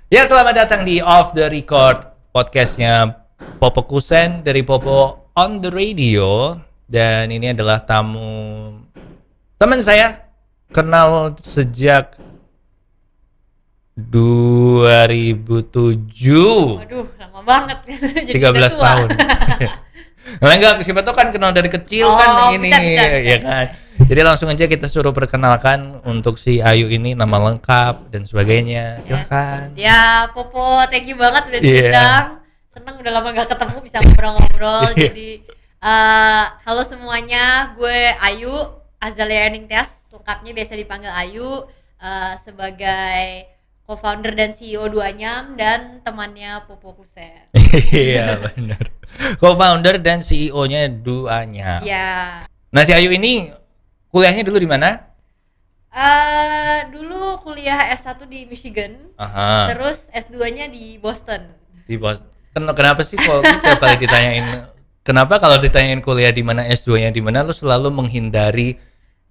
Ya, selamat datang di Off the Record, podcastnya Popo Kusen dari Popo on the Radio. Dan ini adalah tamu teman saya, kenal sejak 2007. Waduh, lama banget. Jadi 13 udah tua. tahun. Nah, enggak, siapa tuh kan kenal dari kecil kan ini, bisa. ya kan. Jadi langsung aja kita suruh perkenalkan untuk si Ayu ini, nama lengkap dan sebagainya. Silakan. Yes. Ya, Popo, thank you banget udah Iya. diundang. Seneng udah lama gak ketemu bisa ngobrol-ngobrol. Iya. Jadi halo semuanya, gue Ayu Azalia Ningtyas, lengkapnya biasa dipanggil Ayu, sebagai co-founder dan CEO 2Nyam dan temannya Popo Kusen. Iya, benar. Co-founder dan CEO-nya Duanya. Ya. Nah, si Ayu ini kuliahnya dulu di mana? Dulu kuliah S1 di Michigan, Aha. terus S2-nya di Boston. Di Boston. Kenapa sih kalau tiap kali ditanyain kenapa kalau ditanyain kuliah di mana, S2-nya di mana, lu selalu menghindari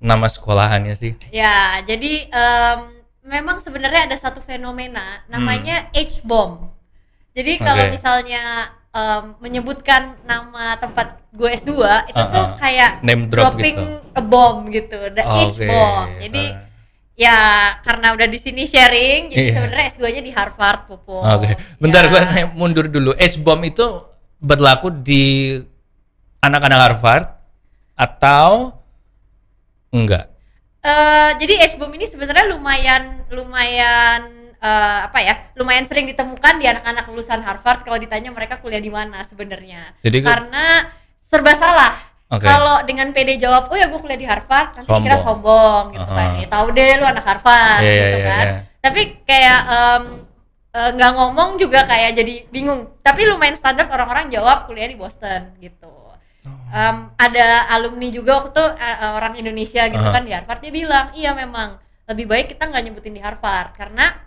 nama sekolahannya sih? Ya, jadi memang sebenarnya ada satu fenomena namanya H-bomb. Jadi kalau Oke. misalnya menyebutkan nama tempat gue S2 itu tuh kayak Name drop dropping gitu. a bomb gitu, the Oke. H-bomb. Jadi ya karena udah di sini sharing, jadi Iya. sebenarnya S2-nya di Harvard, Popo. Oke. Bentar, Ya. gue mundur dulu. H-bomb itu berlaku di anak-anak Harvard atau enggak? Jadi H-bomb ini sebenarnya lumayan lumayan sering ditemukan di anak-anak lulusan Harvard kalau ditanya mereka kuliah di mana sebenarnya. Jadi Karena serba salah. Oke. Kalau dengan pede jawab, oh ya gue kuliah di Harvard, nanti dikira sombong gitu kan. Aha. Ya tahu deh lu anak Harvard Iya, gitu iya, kan. iya. Tapi kayak nggak ngomong juga kayak jadi bingung. Tapi lumayan standar orang-orang jawab kuliah di Boston gitu. Ada alumni juga waktu itu orang Indonesia gitu kan di Harvard, dia bilang iya memang lebih baik kita nggak nyebutin di Harvard karena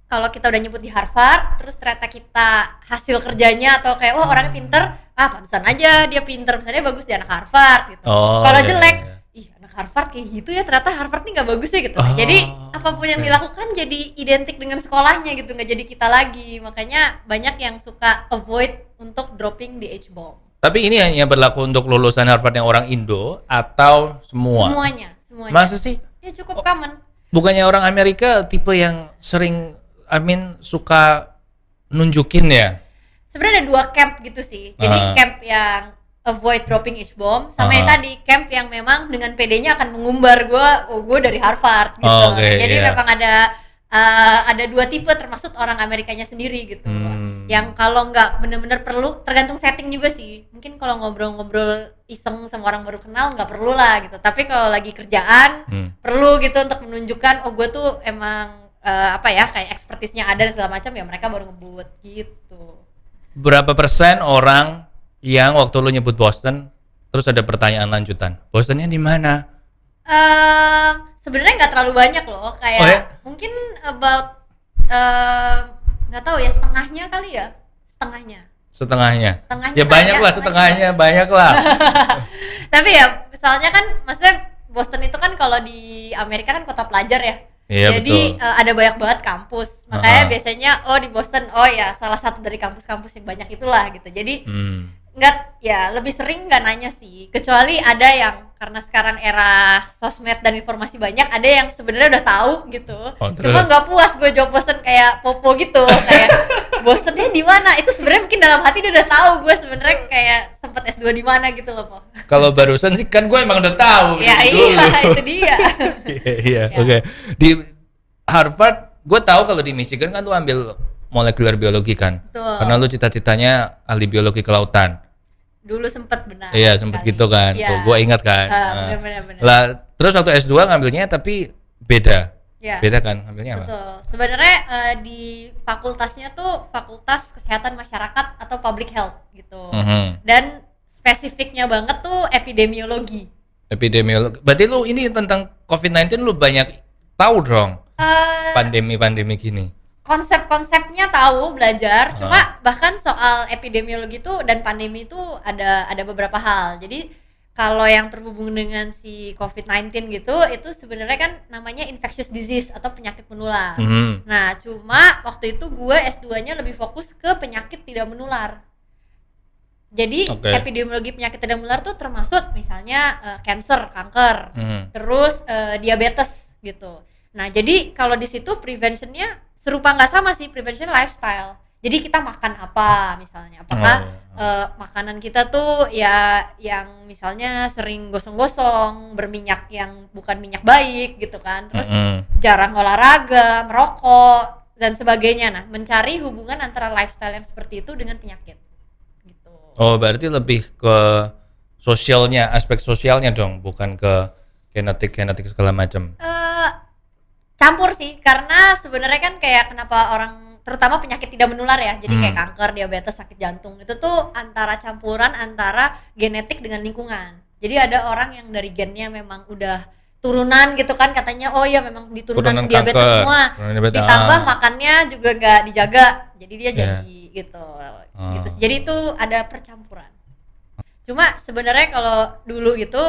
kalau kita udah nyebut di Harvard terus ternyata kita hasil kerjanya atau kayak wah orangnya pinter, pantesan aja dia pinter, misalnya bagus di anak Harvard gitu. Kalau iya, jelek, iya. ih anak Harvard kayak gitu ya, ternyata Harvard nih nggak bagus ya gitu. Jadi apapun yang dilakukan jadi identik dengan sekolahnya gitu, nggak jadi kita lagi. Makanya banyak yang suka avoid untuk dropping di H-bomb. Tapi ini hanya berlaku untuk lulusan Harvard yang orang Indo atau semua? Semuanya. Masa sih? Ya cukup common. Bukannya orang Amerika tipe yang sering, suka nunjukin ya? Sebenarnya ada dua camp gitu sih. Jadi camp yang avoid dropping H-bomb sama yang tadi camp yang memang dengan PD-nya akan mengumbar gue dari Harvard gitu. Oke, Jadi iya. memang ada dua tipe termasuk orang Amerikanya sendiri gitu. Yang kalau nggak bener-bener perlu, tergantung setting juga sih. Mungkin kalau ngobrol-ngobrol iseng sama orang baru kenal nggak perlu lah gitu. Tapi kalau lagi kerjaan perlu gitu untuk menunjukkan oh gue tuh emang kayak ekspertisnya ada dan segala macam, ya mereka baru ngebut gitu. Berapa persen orang yang waktu lu nyebut Boston terus ada pertanyaan lanjutan? Bostonnya di mana? Sebenarnya nggak terlalu banyak loh, kayak Oh ya? mungkin about nggak tahu ya, setengahnya kali ya, setengahnya. Setengahnya Setengahnya ya kali banyak ya, lah, setengahnya banyak lah. Tapi ya misalnya kan, maksudnya Boston itu kan kalau di Amerika kan kota pelajar ya. Iya, Jadi betul. ada banyak banget kampus. Makanya biasanya di Boston ya salah satu dari kampus-kampus yang banyak itulah gitu. Jadi nggak, ya lebih sering nggak nanya sih, kecuali ada yang karena sekarang era sosmed dan informasi banyak, ada yang sebenarnya udah tahu gitu. Cuma terus? nggak puas gue jawab Boston kayak Popo gitu, kayak Bostonnya di mana? Itu sebenarnya mungkin dalam hati dia udah tahu gue sebenarnya kayak sempet S2 di mana gitu loh, Po. Kalau barusan sih kan gue emang udah tahu Ya dari iya, dulu. itu dia. Iya, oke. Di Harvard, gue tahu kalau di Michigan kan tuh ambil molekuler biologi kan. Betul. Karena lu cita-citanya ahli biologi kelautan. Dulu sempet, benar. Iya, sempet sekali. gitu kan. Iya. Tuh, gue ingat kan. Benar. Lah, terus waktu S2 ngambilnya tapi beda. Iya. Beda kan ngambilnya apa? Betul. Sebenarnya di fakultasnya tuh Fakultas Kesehatan Masyarakat atau Public Health gitu. Dan spesifiknya banget tuh epidemiologi. Epidemiologi. Berarti lu ini tentang COVID-19 lu banyak tahu dong. Pandemi-pandemi gini. Konsep-konsepnya tahu, belajar, cuma bahkan soal epidemiologi itu dan pandemi itu ada beberapa hal. Jadi kalau yang terhubung dengan si COVID-19 gitu, itu sebenarnya kan namanya infectious disease atau penyakit menular. Nah, cuma waktu itu gue S2-nya lebih fokus ke penyakit tidak menular. Jadi epidemiologi penyakit tidak menular tuh termasuk misalnya kanker, terus diabetes gitu. Nah, jadi kalau di situ preventionnya serupa nggak sama sih, prevention lifestyle. Jadi kita makan apa misalnya, apakah makanan kita tuh ya yang misalnya sering gosong-gosong, berminyak yang bukan minyak baik gitu kan, terus jarang olahraga, merokok dan sebagainya. Nah, mencari hubungan antara lifestyle yang seperti itu dengan penyakit gitu. Oh, berarti lebih ke sosialnya, aspek sosialnya dong, bukan ke genetik segala macam. Campur sih, karena sebenarnya kan kayak kenapa orang terutama penyakit tidak menular ya, jadi kayak kanker, diabetes, sakit jantung, itu tuh campuran antara genetik dengan lingkungan. Jadi ada orang yang dari gennya memang udah turunan gitu kan, katanya oh ya memang diturunan diabetes kanker, semua, ditambah makannya juga nggak dijaga, jadi dia jadi gitu. Gitu. Jadi itu ada percampuran. Cuma sebenarnya kalau dulu itu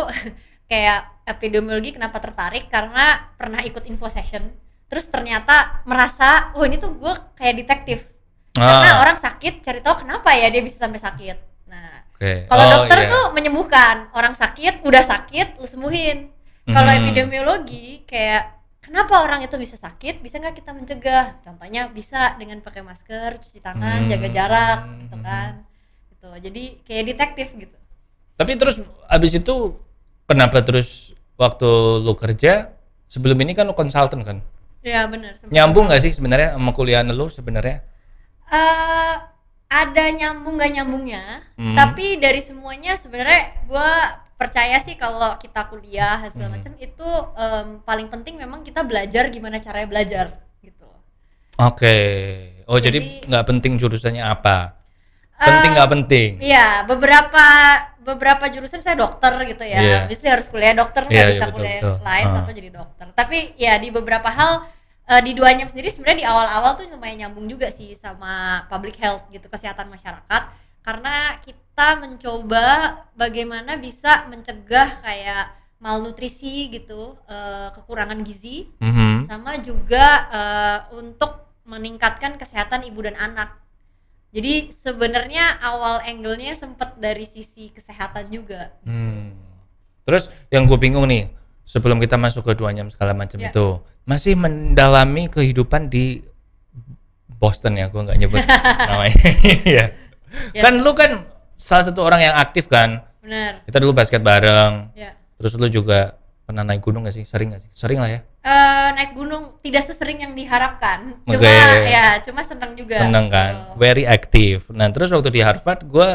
kayak epidemiologi kenapa tertarik, karena pernah ikut info session. Terus ternyata merasa, oh ini tuh gue kayak detektif. Karena orang sakit, cari tahu kenapa ya dia bisa sampai sakit. Nah, kalau dokter tuh menyembuhkan. Orang sakit, udah sakit, lu sembuhin. Kalau epidemiologi, kayak kenapa orang itu bisa sakit, bisa nggak kita mencegah? Contohnya bisa dengan pakai masker, cuci tangan, jaga jarak, gitu kan. Gitu. Jadi kayak detektif gitu. Tapi terus abis itu, kenapa terus waktu lu kerja, sebelum ini kan lu konsultan kan? Ya benar. Nyambung nggak sih sebenarnya sama kuliah lu sebenarnya? Ada nyambung nggak nyambungnya, tapi dari semuanya sebenarnya gue percaya sih kalau kita kuliah segala macam itu paling penting memang kita belajar gimana caranya belajar gitu. Oke. Oh jadi nggak penting jurusannya apa? Penting nggak penting? Iya, beberapa jurusan saya dokter gitu ya, mesti harus kuliah dokter, nggak bisa betul, kuliah lain atau jadi dokter. Tapi ya di beberapa hal di duanya sendiri sebenarnya di awal-awal tuh lumayan nyambung juga sih sama public health gitu, kesehatan masyarakat, karena kita mencoba bagaimana bisa mencegah kayak malnutrisi gitu, kekurangan gizi, sama juga untuk meningkatkan kesehatan ibu dan anak. Jadi sebenarnya awal angle-nya sempat dari sisi kesehatan juga. Terus yang gue bingung nih, sebelum kita masuk ke 2 jam segala macam itu, masih mendalami kehidupan di Boston ya, gue nggak nyebut namanya. Kan lu kan salah satu orang yang aktif kan. Benar. Kita dulu basket bareng. Terus lu juga pernah naik gunung nggak sih? Sering nggak sih? Sering lah ya. Naik gunung tidak sesering yang diharapkan. Cuma senang juga. Senang kan, very aktif. Nah terus waktu di Harvard gue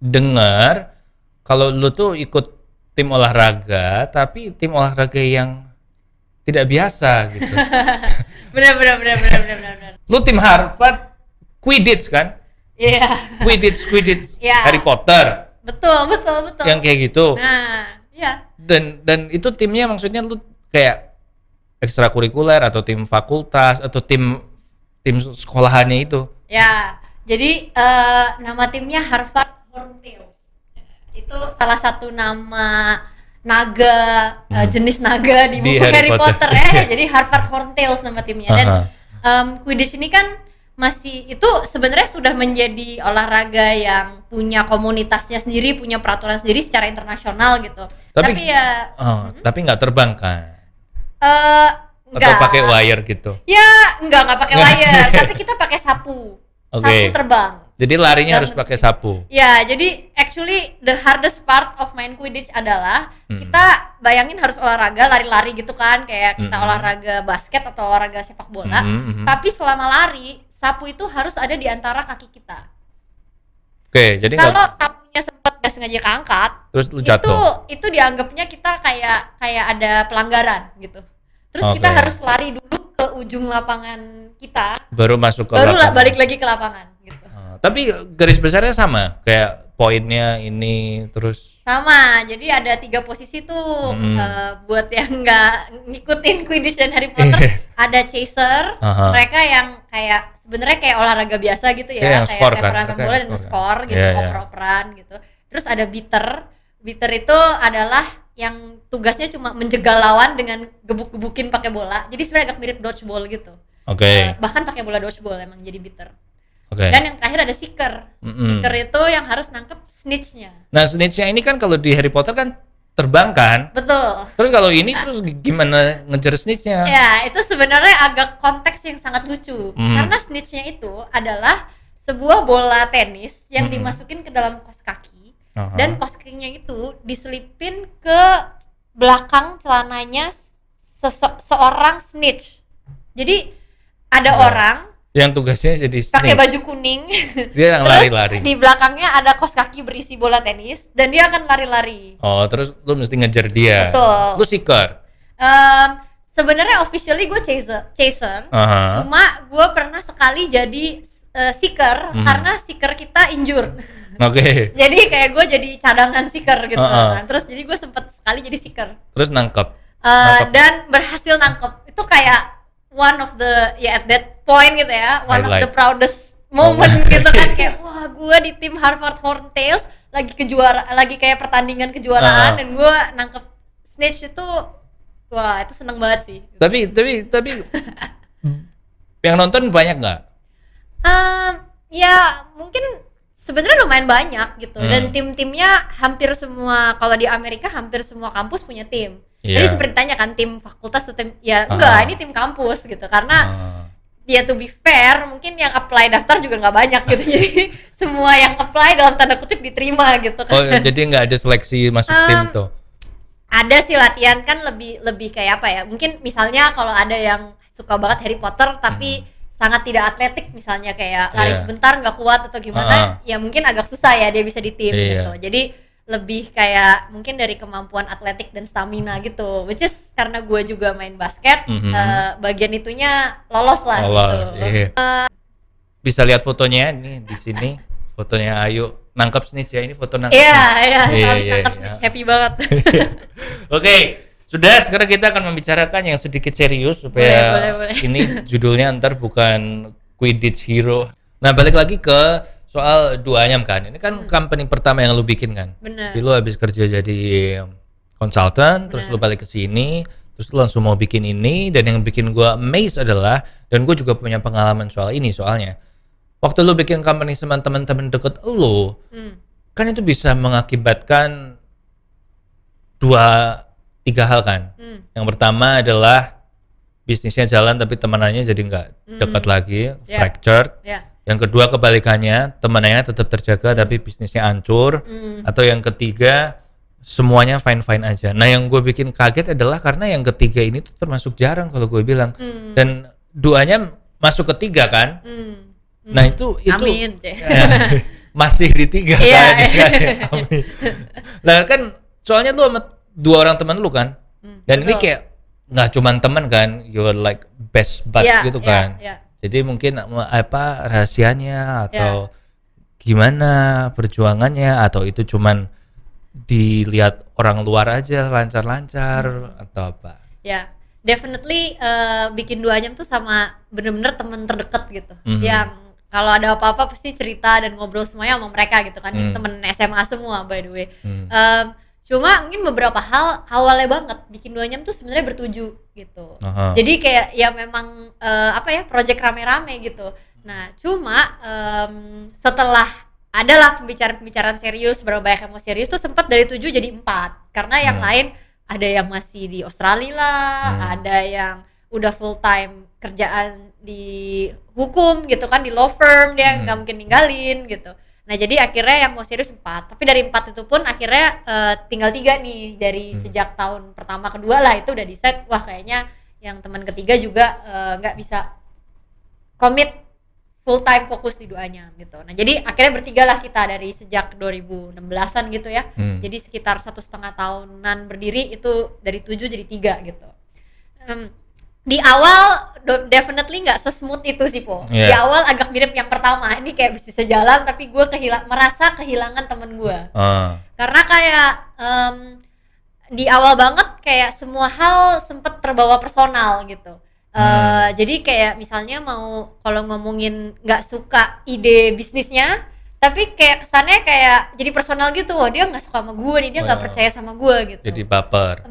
dengar kalau lu tuh ikut tim olahraga, tapi tim olahraga yang tidak biasa gitu. benar. Lu tim Harvard Quidditch kan? Iya. Quidditch. Harry Potter. Betul. Yang kayak gitu. Nah, iya. Dan itu timnya maksudnya lu kayak ekstrakurikuler atau tim fakultas atau tim sekolahannya itu? Ya, jadi nama timnya Harvard Horntails. Itu salah satu nama naga, jenis naga di buku Harry Potter ya. Jadi Harvard Horntails nama timnya. Dan Quidditch ini kan masih itu sebenarnya sudah menjadi olahraga yang punya komunitasnya sendiri, punya peraturan sendiri secara internasional gitu. Tapi nggak terbang kan? Atau pakai wire gitu? Ya nggak pakai wire, tapi kita pakai sapu. Sapu terbang. Jadi larinya harus pakai sapu. Ya, jadi actually the hardest part of main Quidditch adalah kita bayangin harus olahraga, lari-lari gitu kan, kayak kita olahraga basket atau olahraga sepak bola. Tapi selama lari, sapu itu harus ada di antara kaki kita. Oke, jadi kalau sapunya sempat gak sengaja keangkat, terus lu jatuh. Itu dianggapnya kita kayak ada pelanggaran gitu. Terus kita harus lari dulu ke ujung lapangan kita, baru masuk ke lapangan. Balik lagi ke lapangan gitu. Tapi garis besarnya sama, kayak poinnya ini terus sama. Jadi ada 3 posisi tuh. Buat yang nggak ngikutin Quidditch dan Harry Potter, ada chaser, mereka yang kayak sebenarnya kayak olahraga biasa gitu ya, kayak lemparan bola dan skor gitu, oper-operan gitu. Terus ada beater Beater itu adalah yang tugasnya cuma menjegal lawan dengan gebuk-gebukin pakai bola. Jadi sebenarnya agak mirip dodgeball gitu. Oke. Bahkan pakai bola dodgeball emang jadi beater. Oke. Dan yang terakhir ada seeker. Seeker itu yang harus nangkep snitch-nya. Nah, snitch-nya ini kan kalau di Harry Potter kan terbang kan? Betul. Terus kalau ini terus gimana ngejar snitch-nya? Ya, itu sebenarnya agak konteks yang sangat lucu. Karena snitch-nya itu adalah sebuah bola tenis yang dimasukin ke dalam kos kaki. Dan kos kakinya itu diselipin ke belakang celananya seorang snitch. Jadi ada orang yang tugasnya jadi pakai snitch. baju kuning. Dia yang terus lari-lari. di belakangnya ada kos kaki berisi bola tenis dan dia akan lari-lari. Oh, terus lu mesti ngejar dia. Betul. Lu seeker. Sebenarnya officially gue chaser. Cuma gue pernah sekali jadi seeker karena seeker kita injured. Oke. Jadi kayak gue jadi cadangan seeker gitu. Nah, terus jadi gue sempet sekali jadi seeker. Terus nangkep. Dan berhasil nangkep. Itu kayak one of the at that point gitu ya, one of the proudest moment gitu kan, kayak wah gue di tim Harvard Horntails lagi kayak pertandingan kejuaraan dan gue nangkep snitch itu, wah itu seneng banget sih. Tapi yang nonton banyak nggak? Ya mungkin sebenarnya lumayan banyak gitu. Dan tim-timnya hampir semua, kalau di Amerika hampir semua kampus punya tim. Jadi seperti tanya kan tim fakultas atau tim, ya enggak, ini tim kampus gitu. Karena ya to be fair, mungkin yang apply daftar juga nggak banyak gitu. Jadi semua yang apply dalam tanda kutip diterima gitu kan. Oh, jadi nggak ada seleksi masuk tim tuh? Ada sih latihan kan lebih kayak apa ya? Mungkin misalnya kalau ada yang suka banget Harry Potter tapi sangat tidak atletik, misalnya kayak lari sebentar nggak kuat atau gimana, ya mungkin agak susah ya dia bisa di tim gitu. Jadi lebih kayak mungkin dari kemampuan atletik dan stamina gitu, which is karena gue juga main basket, bagian itunya lolos lah gitu. Iya. Bisa lihat fotonya nih di sini, fotonya Ayu nangkep snitch ya, ini foto nangkep. Iya, habis nangkep snitch, happy banget. Oke, sudah, sekarang kita akan membicarakan yang sedikit serius supaya boleh. Ini judulnya ntar bukan Quidditch Hero. Nah, balik lagi ke soal Duanyam kan, ini kan company pertama yang lu bikin kan. Bener. Jadi lu habis kerja jadi konsultan, terus lu balik ke sini, terus lu langsung mau bikin ini. Dan yang bikin gua amazed adalah, dan gua juga punya pengalaman soal ini soalnya, waktu lu bikin company sama teman-teman deket lu, kan itu bisa mengakibatkan 2-3 hal kan. Yang pertama adalah bisnisnya jalan tapi temanannya jadi nggak dekat lagi, fractured. Yang kedua kebalikannya, temanannya tetap terjaga tapi bisnisnya hancur. Atau yang ketiga, semuanya fine-fine aja. Nah, yang gue bikin kaget adalah karena yang ketiga ini tuh termasuk jarang kalau gue bilang. Dan duanya masuk ketiga kan. Nah, itu Amin, masih di 3 kan. Amin. Nah, kan soalnya lu sama 2 orang teman lu kan. Dan ini kayak nggak cuman teman kan, you're like best bud gitu kan. Jadi mungkin apa rahasianya atau gimana perjuangannya, atau itu cuman dilihat orang luar aja lancar-lancar atau apa? Ya, definitely bikin Duanyam tuh sama bener-bener temen terdekat gitu. Yang kalau ada apa-apa pasti cerita dan ngobrol semuanya sama mereka gitu kan. Ini temen SMA semua by the way. Cuma mungkin beberapa hal awalnya banget bikin Duanyam tuh sebenarnya bertuju gitu. Jadi kayak ya memang project rame-rame gitu. Nah, cuma setelah adalah pembicaraan serius, berapa banyak yang mau serius tuh sempat dari 7 jadi 4. Karena yang lain ada yang masih di Australia lah, ada yang udah full time kerjaan di hukum gitu kan, di law firm, dia nggak mungkin ninggalin gitu. Nah, jadi akhirnya yang mau serius 4, tapi dari 4 itu pun akhirnya tinggal 3 nih. Dari sejak tahun pertama kedua lah itu udah decide, wah kayaknya yang teman ketiga juga nggak bisa commit full time fokus di Duanyam gitu. Nah, jadi akhirnya bertiga lah kita dari sejak 2016-an gitu ya. Jadi sekitar 1,5 tahunan berdiri, itu dari 7 jadi 3 gitu. Di awal definitely nggak sesmooth itu sih Po. Di awal agak mirip yang pertama, ini kayak bisa jalan tapi gue merasa kehilangan temen gue. Karena kayak di awal banget kayak semua hal sempet terbawa personal gitu. Jadi kayak misalnya mau kalau ngomongin nggak suka ide bisnisnya, tapi kayak kesannya kayak jadi personal gitu. Wah, dia nggak suka sama gue nih, dia nggak percaya sama gue gitu. Jadi baper.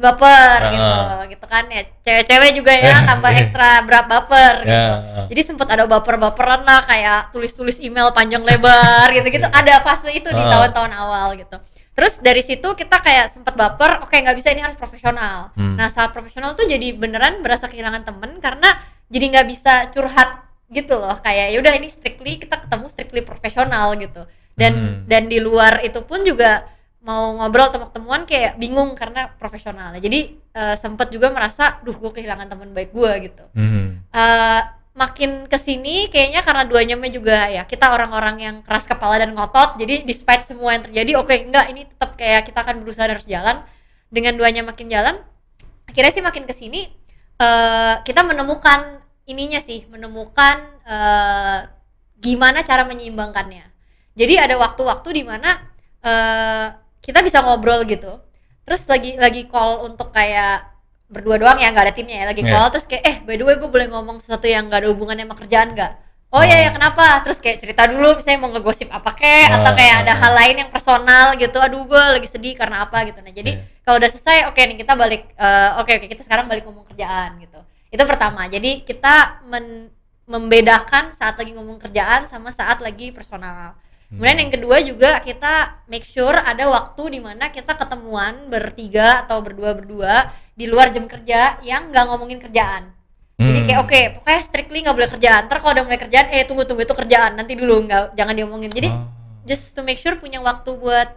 Gitu kan ya. Cewek-cewek juga ya tambah ekstra baper gitu. Jadi sempat ada baper-baperan lah, kayak tulis-tulis email panjang lebar gitu-gitu. Ada fase itu di tahun-tahun awal gitu. Terus dari situ kita kayak sempat baper, oke nggak bisa, ini harus profesional. Nah saat profesional tuh jadi beneran berasa kehilangan temen karena jadi nggak bisa curhat gitu loh, kayak yaudah ini kita ketemu strictly profesional gitu. Dan di luar itu pun juga mau ngobrol atau mau ketemuan kayak bingung karena profesional. Jadi sempat juga merasa, gue kehilangan teman baik gue gitu. Makin kesini kayaknya karena duanya juga ya kita orang-orang yang keras kepala dan ngotot, jadi despite semua yang terjadi, oke, enggak, ini tetap kayak kita akan berusaha dan harus jalan. Dengan duanya makin jalan, akhirnya sih makin kesini kita menemukan gimana cara menyeimbangkannya. Jadi ada waktu-waktu di mana kita bisa ngobrol gitu, terus lagi call untuk kayak berdua doang ya, nggak ada timnya ya, lagi call terus kayak by the way gue boleh ngomong sesuatu yang nggak ada hubungannya sama kerjaan nggak? Oh ya kenapa? Terus kayak cerita dulu, misalnya mau ngegosip apa atau kayak ada hal lain yang personal gitu. Aduh gue lagi sedih karena apa gitu. Nah jadi kalau udah selesai, oke nih kita balik, oke kita sekarang balik ngomong kerjaan gitu. Itu pertama. Jadi kita membedakan saat lagi ngomong kerjaan sama saat lagi personal. Kemudian yang kedua juga kita make sure ada waktu di mana kita ketemuan bertiga atau berdua di luar jam kerja yang nggak ngomongin kerjaan. Jadi kayak oke, pokoknya strictly nggak boleh kerjaan. Ntar kalau udah mulai kerjaan, tunggu itu kerjaan, nanti dulu, jangan diomongin. Jadi just to make sure punya waktu buat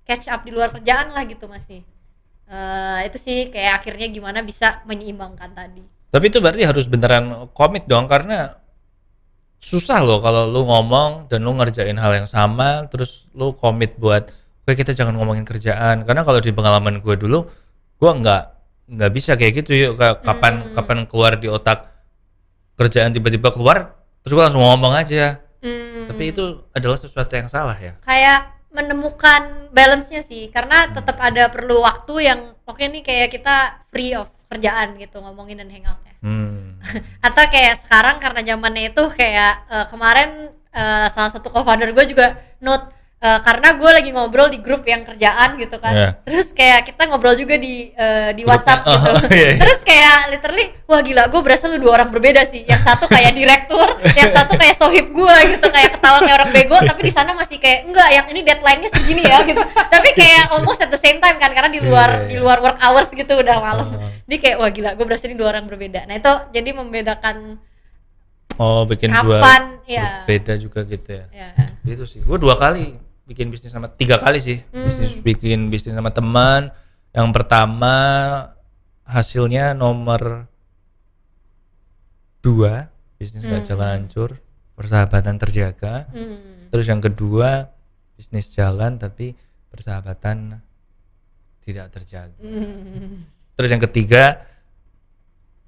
catch up di luar kerjaan lah gitu masih. Itu sih kayak akhirnya gimana bisa menyeimbangkan tadi. Tapi itu berarti harus beneran komit dong, karena susah loh kalau lu ngomong dan lu ngerjain hal yang sama terus lu komit buat oke kita jangan ngomongin kerjaan. Karena kalau di pengalaman gue dulu, gue nggak bisa kayak gitu. Yuk kapan keluar di otak kerjaan tiba-tiba keluar terus gue langsung ngomong aja. Tapi itu adalah sesuatu yang salah ya. Kayak menemukan balance-nya sih, karena tetap ada perlu waktu yang oke nih kayak kita free of kerjaan gitu, ngomongin dan hangoutnya. Atau kayak sekarang karena zamannya itu kayak kemarin salah satu co-founder gue juga note, karena gue lagi ngobrol di grup yang kerjaan gitu kan, terus kayak kita ngobrol juga di WhatsApp gitu. Terus kayak literally, wah gila, gue berasa lu dua orang berbeda sih. Yang satu kayak direktur, yang satu kayak sohib gue gitu, kayak ketawa kayak orang bego, tapi di sana masih kayak enggak, yang ini deadline-nya segini ya gitu. Tapi kayak almost at the same time kan, karena di luar work hours gitu udah malam. Jadi kayak wah gila, gue berasa ini dua orang berbeda. Nah itu jadi membedakan bikin kapan dua beda juga gitu ya. Gitu sih. Gue 2 kali bikin bisnis sama 3 kali sih. Bikin bisnis sama teman. Yang pertama hasilnya nomor 2, bisnis gak jalan hancur, persahabatan terjaga. Terus yang kedua bisnis jalan tapi persahabatan tidak terjaga. Terus yang ketiga,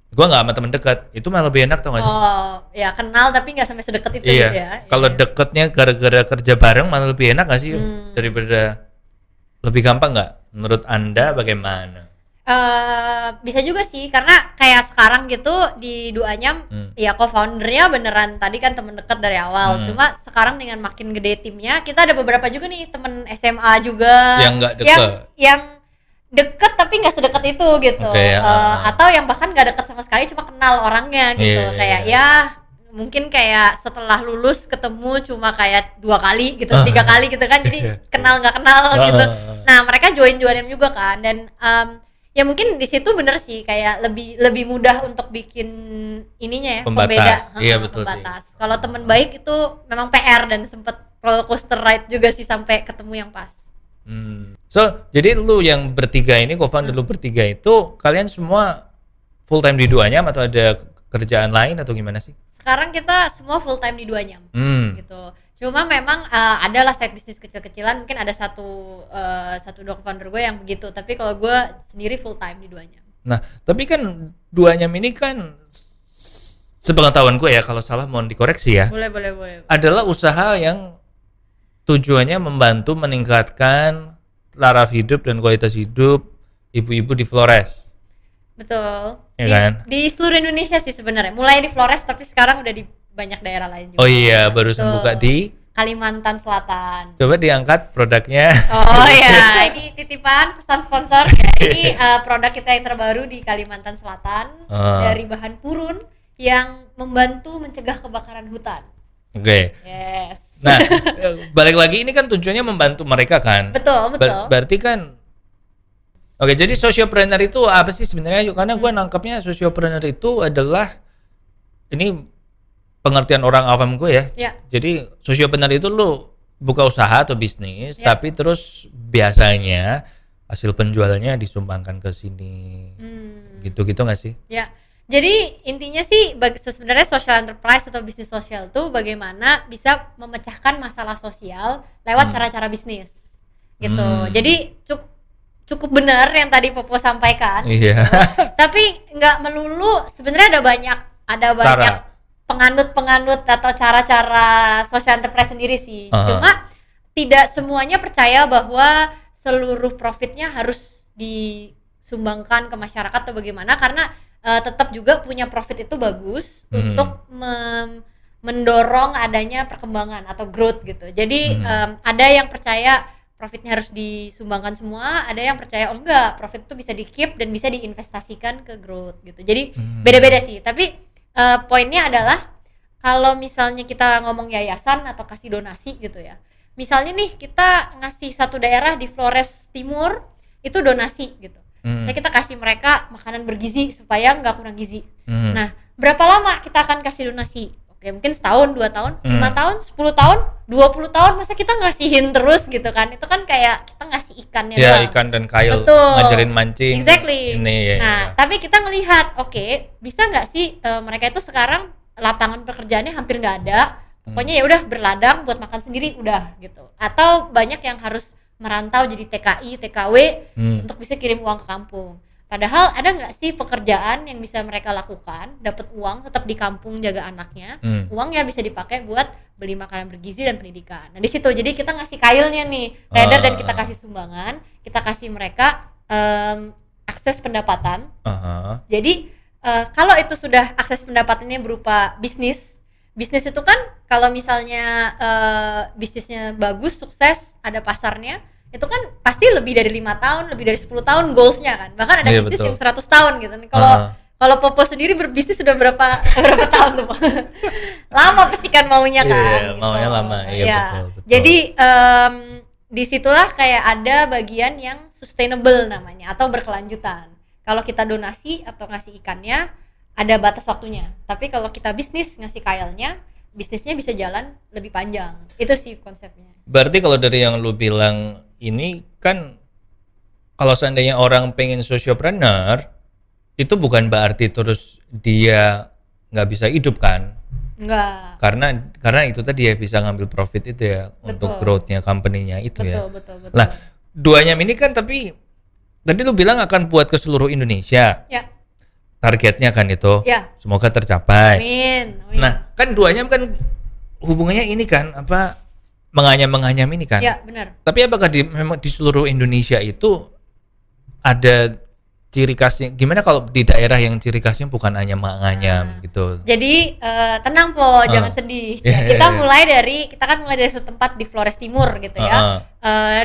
gue nggak sama temen dekat, itu malah lebih enak tau gak sih? Oh ya, kenal tapi nggak sampai sedekat itu iya. Gitu ya. Kalau deketnya gara-gara kerja bareng malah lebih enak gak sih? Daripada lebih gampang nggak? Menurut Anda bagaimana? Bisa juga sih, karena kayak sekarang gitu di Duanyam ya co-foundernya beneran tadi kan temen dekat dari awal. Cuma sekarang dengan makin gede timnya, kita ada beberapa juga nih temen SMA juga yang nggak deket, yang deket tapi nggak sedekat itu gitu. Atau yang bahkan nggak deket sama sekali, cuma kenal orangnya gitu. Ya mungkin kayak setelah lulus ketemu cuma kayak 2 kali gitu, 3 kali gitu kan, jadi kenal nggak kenal gitu. Nah mereka join Duanyam juga kan, dan ya mungkin di situ bener sih kayak lebih mudah untuk bikin ininya ya, pembeda. Iya betul pembatas. Kalau teman baik itu memang PR dan sempet roller coaster ride juga sih sampai ketemu yang pas. So jadi lu yang bertiga ini, co-founder lu bertiga itu kalian semua full time di Duanyam atau ada kerjaan lain atau gimana sih? Sekarang kita semua full time di Duanyam gitu. Cuma memang adalah side bisnis kecil-kecilan, mungkin ada satu dua co-founder gue yang begitu, tapi kalau gue sendiri full time di Duanyam. Nah tapi kan Duanyam ini kan sepengetahuan gue ya, kalau salah mohon dikoreksi ya. Boleh. Adalah usaha yang tujuannya membantu meningkatkan taraf hidup dan kualitas hidup ibu-ibu di Flores. Betul. Ya kan? Di seluruh Indonesia sih sebenarnya. Mulai di Flores tapi sekarang udah di banyak daerah lain juga. Oh iya, barusan buka di Kalimantan Selatan. Coba diangkat produknya. Oh ya, ini titipan pesan sponsor. Ini produk kita yang terbaru di Kalimantan Selatan dari bahan purun yang membantu mencegah kebakaran hutan. Oke. Yes. Nah, balik lagi ini kan tujuannya membantu mereka kan. Betul. Berarti kan. Oke, jadi sociopreneur itu apa sih sebenarnya? Karena gue nangkepnya sociopreneur itu adalah ini pengertian orang awam gue ya. Ya. Jadi sociopreneur itu lu buka usaha atau bisnis, tapi terus biasanya hasil penjualannya disumbangkan ke sini. Gitu-gitu nggak sih? Ya. Jadi intinya sih sebenarnya social enterprise atau bisnis sosial tuh bagaimana bisa memecahkan masalah sosial lewat cara-cara bisnis. Gitu. Jadi cukup benar yang tadi Popo sampaikan. Iya. Tapi nggak melulu, sebenarnya ada banyak penganut atau cara-cara social enterprise sendiri sih. Cuma tidak semuanya percaya bahwa seluruh profitnya harus disumbangkan ke masyarakat atau bagaimana, karena tetap juga punya profit itu bagus untuk mendorong adanya perkembangan atau growth gitu. Jadi ada yang percaya profitnya harus disumbangkan semua, ada yang percaya oh enggak, profit itu bisa di-keep dan bisa diinvestasikan ke growth gitu. Jadi beda-beda sih, tapi poinnya adalah kalau misalnya kita ngomong yayasan atau kasih donasi gitu ya, misalnya nih kita ngasih satu daerah di Flores Timur itu donasi gitu, misalnya kita kasih mereka makanan bergizi supaya nggak kurang gizi. Nah, berapa lama kita akan kasih donasi? Oke, mungkin setahun, 2 tahun, 5 tahun, 10 tahun, 20 tahun, masa kita ngasihin terus gitu kan? Itu kan kayak kita ngasih ikannya ya, doang. ikan dan kail. Betul. Ngajarin mancing. Exactly. Ini, nah, tapi kita ngelihat, oke, bisa nggak sih mereka itu sekarang lapangan pekerjaannya hampir nggak ada. Pokoknya ya udah berladang buat makan sendiri udah gitu. Atau banyak yang harus merantau jadi TKI, TKW untuk bisa kirim uang ke kampung. Padahal ada nggak sih pekerjaan yang bisa mereka lakukan, dapat uang tetap di kampung jaga anaknya, uangnya bisa dipakai buat beli makanan bergizi dan pendidikan. Nah di situ jadi kita ngasih kailnya nih, rider dan kita kasih sumbangan, kita kasih mereka akses pendapatan. Jadi kalau itu sudah akses pendapatannya berupa bisnis itu kan kalau misalnya bisnisnya bagus, sukses, ada pasarnya, itu kan pasti lebih dari 5 tahun, lebih dari 10 tahun goalsnya kan. Bahkan ada bisnis yang 100 tahun gitu. Kalau Popo sendiri berbisnis sudah berapa tahun tuh? Lama pasti kan maunya kan. Iya, gitu. maunya lama. Iya, betul. Jadi disitulah kayak ada bagian yang sustainable namanya atau berkelanjutan. Kalau kita donasi atau ngasih ikannya ada batas waktunya. Tapi kalau kita bisnis ngasih kailnya, bisnisnya bisa jalan lebih panjang. Itu sih konsepnya. Berarti kalau dari yang lu bilang ini kan kalau seandainya orang pengen sociopreneur itu bukan berarti terus dia nggak bisa hidup kan? Enggak. Karena itu tadi ya bisa ngambil profit itu ya. Betul. Untuk growth-nya company-nya itu ya. Betul. Nah, duanya ini kan tapi tadi lu bilang akan buat ke seluruh Indonesia. Ya. Targetnya kan itu. Ya. Semoga tercapai. Amin. Nah, kan duanya kan hubungannya ini kan apa menganyam ini kan. Ya, benar. Tapi apakah memang di seluruh Indonesia itu ada ciri khasnya? Gimana kalau di daerah yang ciri khasnya bukan hanya menganyam gitu? Jadi tenang Po, jangan sedih. Kita kan mulai dari suatu tempat di Flores Timur gitu ya.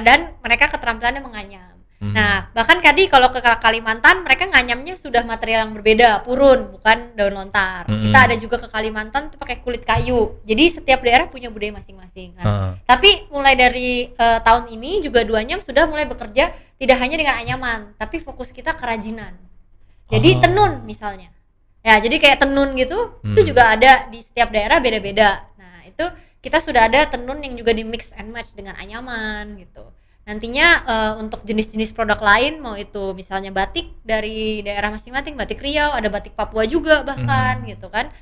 Dan mereka keterampilannya menganyam. Nah, bahkan tadi kalau ke Kalimantan mereka nganyamnya sudah material yang berbeda, purun, bukan daun lontar. Kita ada juga ke Kalimantan itu pakai kulit kayu. Jadi setiap daerah punya budaya masing-masing. Nah, tapi mulai dari tahun ini juga Duanyam sudah mulai bekerja tidak hanya dengan anyaman, tapi fokus kita kerajinan. Jadi tenun misalnya. Ya, jadi kayak tenun gitu, itu juga ada di setiap daerah beda-beda. Nah, itu kita sudah ada tenun yang juga di mix and match dengan anyaman gitu. Nantinya untuk jenis-jenis produk lain, mau itu misalnya batik dari daerah masing-masing, batik Riau, ada batik Papua juga bahkan gitu kan.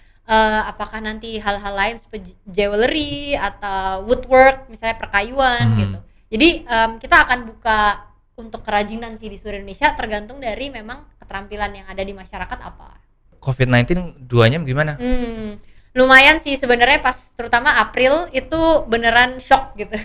Apakah nanti hal-hal lain seperti jewelry atau woodwork, misalnya perkayuan gitu. Jadi kita akan buka untuk kerajinan sih di seluruh Indonesia, tergantung dari memang keterampilan yang ada di masyarakat apa. COVID-19 Duanyam gimana? Lumayan sih sebenarnya, pas terutama April itu beneran shock gitu.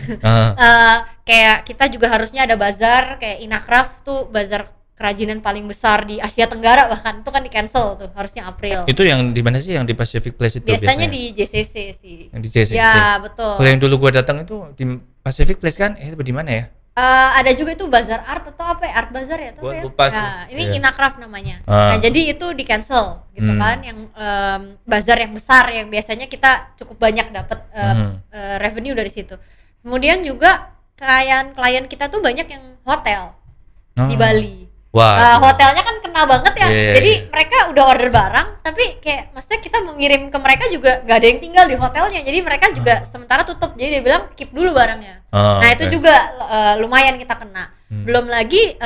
Kayak kita juga harusnya ada bazar kayak Inakraf tuh, bazar kerajinan paling besar di Asia Tenggara, bahkan itu kan di cancel tuh, harusnya April. Itu yang di mana sih, yang di Pacific Place itu Biasanya di JCC sih. Yang di JCC. Ya betul. Kalau yang dulu gua datang itu di Pacific Place kan? Itu di mana ya? Ada juga itu Bazar Art atau apa ya? Art Bazar ya tuh Gua ya. lupa sih. Nah, ini Iya. Inacraft namanya. Nah, jadi itu di cancel gitu kan, yang bazar yang besar yang biasanya kita cukup banyak dapat revenue dari situ. Kemudian juga klien kita tuh banyak yang hotel di Bali. Wah. Hotelnya kan kena banget ya. Iya. Jadi mereka udah order barang, tapi kayak maksudnya kita mengirim ke mereka juga gak ada yang tinggal di hotelnya. Jadi mereka juga sementara tutup. Jadi dia bilang keep dulu barangnya. Nah itu juga lumayan kita kena. Belum lagi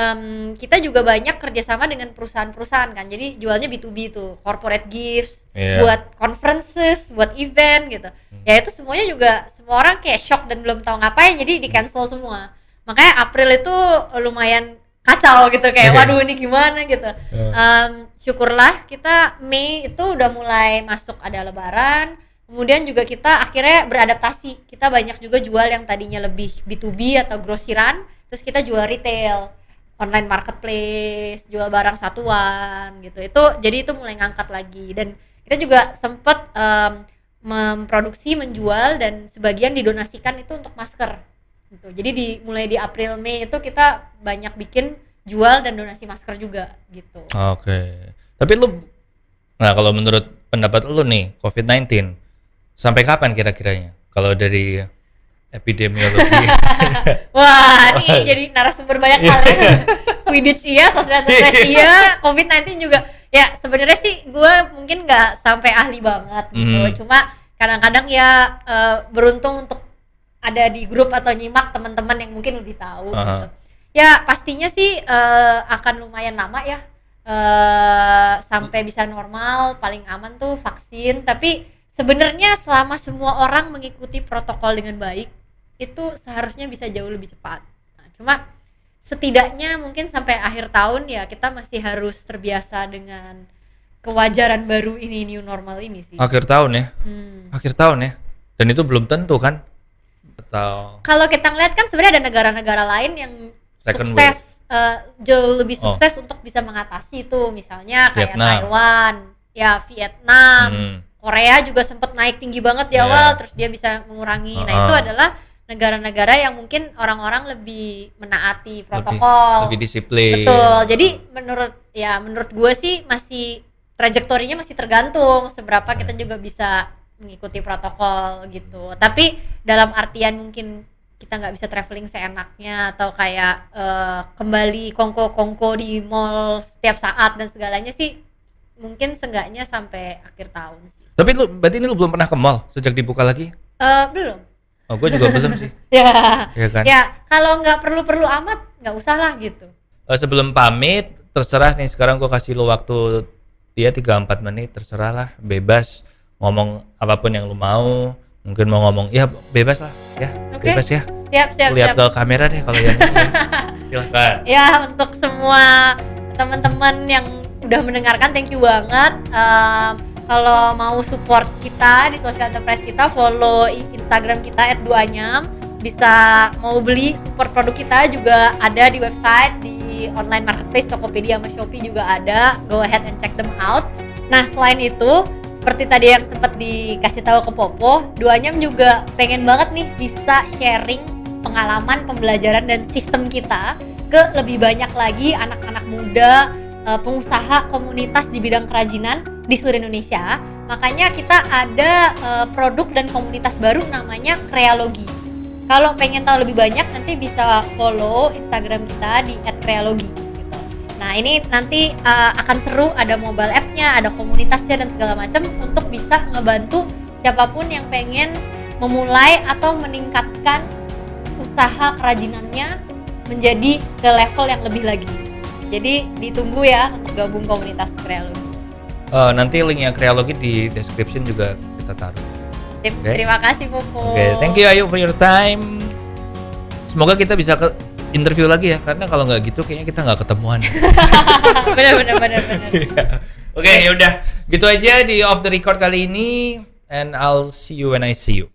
kita juga banyak kerjasama dengan perusahaan-perusahaan kan. Jadi jualnya B2B tuh, corporate gifts, buat conferences, buat event gitu. Ya itu semuanya juga semua orang kayak shock dan belum tahu ngapain. Jadi di cancel semua. Makanya April itu lumayan kacau gitu, kayak waduh ini gimana gitu. Syukurlah kita Mei itu udah mulai masuk ada lebaran, kemudian juga kita akhirnya beradaptasi. Kita banyak juga jual yang tadinya lebih B2B atau grosiran, terus kita jual retail, online marketplace, jual barang satuan gitu. Jadi itu mulai ngangkat lagi, dan kita juga sempet memproduksi, menjual, dan sebagian didonasikan itu untuk masker gitu. Jadi mulai di April Mei itu kita banyak bikin jual dan donasi masker juga gitu. Oke. Tapi nah kalau menurut pendapat lu nih, COVID-19 sampai kapan kira-kiranya? Kalau dari epidemiologi. Wah, ini jadi narasumber banyak hal ya. Quidditch iya, social enterprise iya, COVID-19 juga. Ya sebenarnya sih gue mungkin nggak sampai ahli banget gitu. Cuma kadang-kadang ya beruntung untuk ada di grup atau nyimak teman-teman yang mungkin lebih tahu gitu. Ya pastinya sih akan lumayan lama ya sampai bisa normal. Paling aman tuh vaksin, tapi sebenarnya selama semua orang mengikuti protokol dengan baik itu seharusnya bisa jauh lebih cepat. Nah, cuma setidaknya mungkin sampai akhir tahun ya kita masih harus terbiasa dengan kewajaran baru ini, new normal ini sih. Akhir tahun ya? Akhir tahun ya? Dan itu belum tentu kan? Atau kalau kita ngeliat kan sebenarnya ada negara-negara lain yang sukses, jauh lebih sukses untuk bisa mengatasi itu, misalnya kayak Vietnam. Taiwan, ya Vietnam, Korea juga sempat naik tinggi banget di awal, terus dia bisa mengurangi. Nah itu adalah negara-negara yang mungkin orang-orang lebih menaati protokol, lebih disiplin. Betul. Jadi menurut gue sih masih trajektorinya masih tergantung seberapa kita juga bisa mengikuti protokol gitu. Tapi dalam artian mungkin kita nggak bisa traveling seenaknya atau kayak kembali kongko di mall setiap saat dan segalanya sih, mungkin seenggaknya sampai akhir tahun sih. Tapi berarti ini lu belum pernah ke mall sejak dibuka lagi? Belum. Oh, gue juga belum sih. Ya kan? Ya kalau nggak perlu amat nggak usah lah gitu. Sebelum pamit, terserah nih, sekarang gue kasih lu waktu 3-4 menit, terserah lah, bebas ngomong apapun yang lu mau. Mungkin mau ngomong, ya bebas lah, ya bebas ya. Siap. Lihat ke kamera deh kalau yang ini, ya. Silahkan. Ya untuk semua teman-teman yang udah mendengarkan, thank you banget. Kalau mau support kita di social enterprise kita, follow Instagram kita @duanyam. Bisa mau beli support produk kita juga ada di website, di online marketplace, Tokopedia sama Shopee juga ada. Go ahead and check them out. Nah selain itu, seperti tadi yang sempat dikasih tahu ke Popo, Duanyam juga pengen banget nih bisa sharing pengalaman pembelajaran dan sistem kita ke lebih banyak lagi anak-anak muda, pengusaha, komunitas di bidang kerajinan di seluruh Indonesia. Makanya kita ada produk dan komunitas baru namanya Krealogi. Kalau pengen tahu lebih banyak nanti bisa follow Instagram kita di @krealogi gitu. Nah ini nanti akan seru, ada mobile app-nya, ada komunitasnya dan segala macam untuk bisa ngebantu siapapun yang pengen memulai atau meningkatkan usaha kerajinannya menjadi ke level yang lebih lagi. Jadi ditunggu ya untuk gabung komunitas Krealogi. Nanti linknya Krealogi di description juga kita taruh. Sip, terima kasih Popo. Thank you Ayu for your time. Semoga kita bisa ke interview lagi ya, karena kalau nggak gitu kayaknya kita nggak ketemuan. benar. Oke, yaudah gitu aja di off the record kali ini, and I'll see you when I see you.